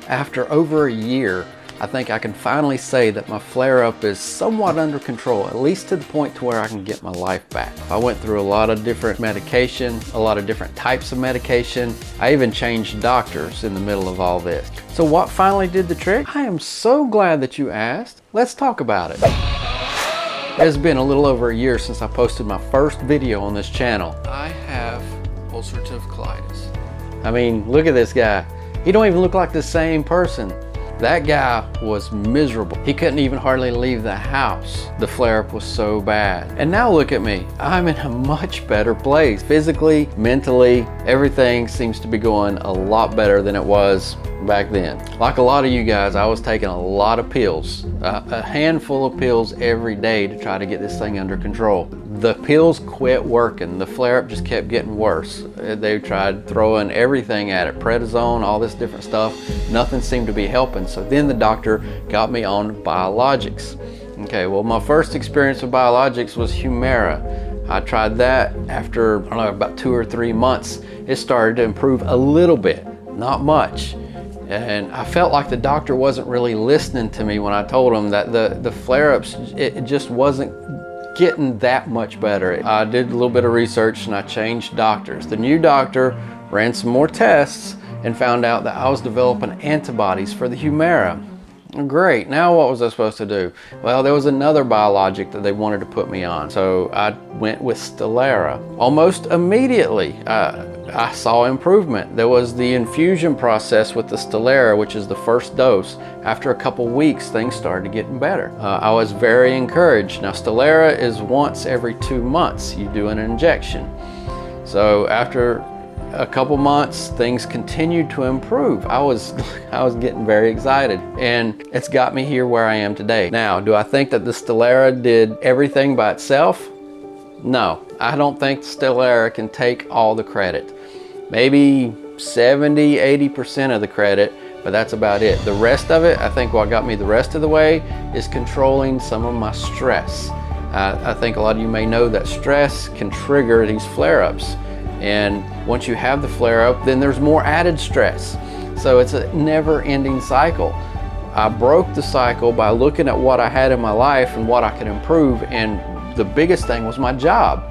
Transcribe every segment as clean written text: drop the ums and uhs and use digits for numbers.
After over a year, I think I can finally say that my flare-up is somewhat under control, at least to the point to where I can get my life back. I went through a lot of different medication, a lot of different types of medication. I even changed doctors in the middle of all this. So what finally did the trick? I am so glad that you asked. Let's talk about it. It's been a little over a year since I posted my first video on this channel. I have ulcerative colitis. I mean, look at this guy. He don't even look like the same person. That guy was miserable. He couldn't even hardly leave the house. The flare-up was so bad. And now look at me. I'm in a much better place. Physically, mentally, everything seems to be going a lot better than it was back then. Like a lot of you guys, I was taking a lot of pills, a handful of pills every day to try to get this thing under control. The pills quit working. The flare-up just kept getting worse. They tried throwing everything at it, prednisone, all this different stuff. Nothing seemed to be helping. So then the doctor got me on biologics. Okay, well, my first experience with biologics was Humira. I tried that after, I don't know, about 2 or 3 months. It started to improve a little bit, not much. And I felt like the doctor wasn't really listening to me when I told him that the flare-ups, it just wasn't getting that much better. I did a little bit of research and I changed doctors. The new doctor ran some more tests and found out that I was developing antibodies for the Humira. Great, now what was I supposed to do? Well, there was another biologic that they wanted to put me on, so I went with Stelara. Almost immediately, I saw improvement. There was the infusion process with the Stelara, which is the first dose. After a couple weeks, things started getting better. I was very encouraged. Now, Stelara is once every 2 months. You do an injection. So after a couple months, things continued to improve. I was getting very excited, and it's got me here where I am today. Now, do I think that the Stelara did everything by itself? No, I don't think Stelara can take all the credit. Maybe 70–80% of the credit, but that's about it. The rest of it, I think what got me the rest of the way is controlling some of my stress. I think a lot of you may know that stress can trigger these flare-ups. And once you have the flare-up, then there's more added stress. So it's a never-ending cycle. I broke the cycle by looking at what I had in my life and what I could improve, and the biggest thing was my job.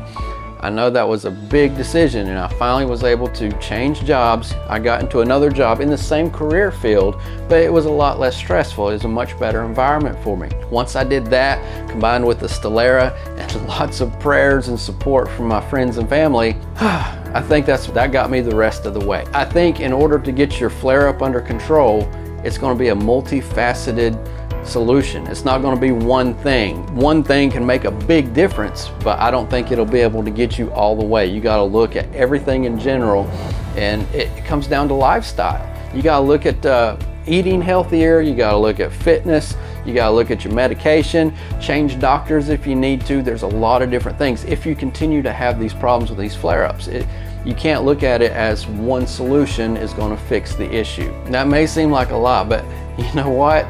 I know that was a big decision, and I finally was able to change jobs. I got into another job in the same career field, but it was a lot less stressful. It was a much better environment for me. Once I did that, combined with the Stelara and lots of prayers and support from my friends and family, I think that got me the rest of the way. I think in order to get your flare-up under control, it's going to be a multifaceted solution. It's not going to be one thing. One thing can make a big difference, but I don't think it'll be able to get you all the way. You got to look at everything in general, and it comes down to lifestyle. You got to look at eating healthier, you got to look at fitness, you got to look at your medication, change doctors if you need to. There's a lot of different things. If you continue to have these problems with these flare-ups, you can't look at it as one solution is going to fix the issue. That may seem like a lot, but you know what?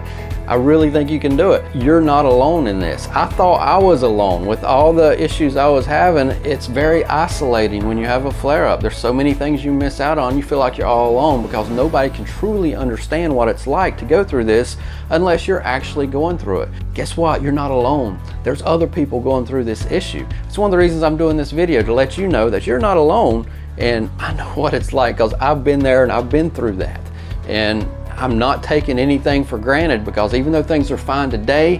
I really think you can do it. You're not alone in this. I thought I was alone with all the issues I was having. It's very isolating when you have a flare-up. There's so many things you miss out on. You feel like you're all alone because nobody can truly understand what it's like to go through this unless you're actually going through it. Guess what? You're not alone. There's other people going through this issue. It's one of the reasons I'm doing this video, to let you know that you're not alone, and I know what it's like because I've been there and I've been through that. And I'm not taking anything for granted, because even though things are fine today,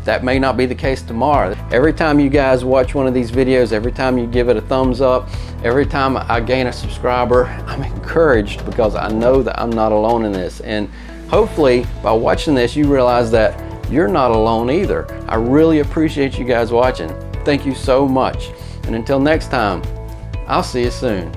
that may not be the case tomorrow. Every time you guys watch one of these videos, every time you give it a thumbs up, every time I gain a subscriber, I'm encouraged because I know that I'm not alone in this. And hopefully by watching this, you realize that you're not alone either. I really appreciate you guys watching. Thank you so much. And until next time, I'll see you soon.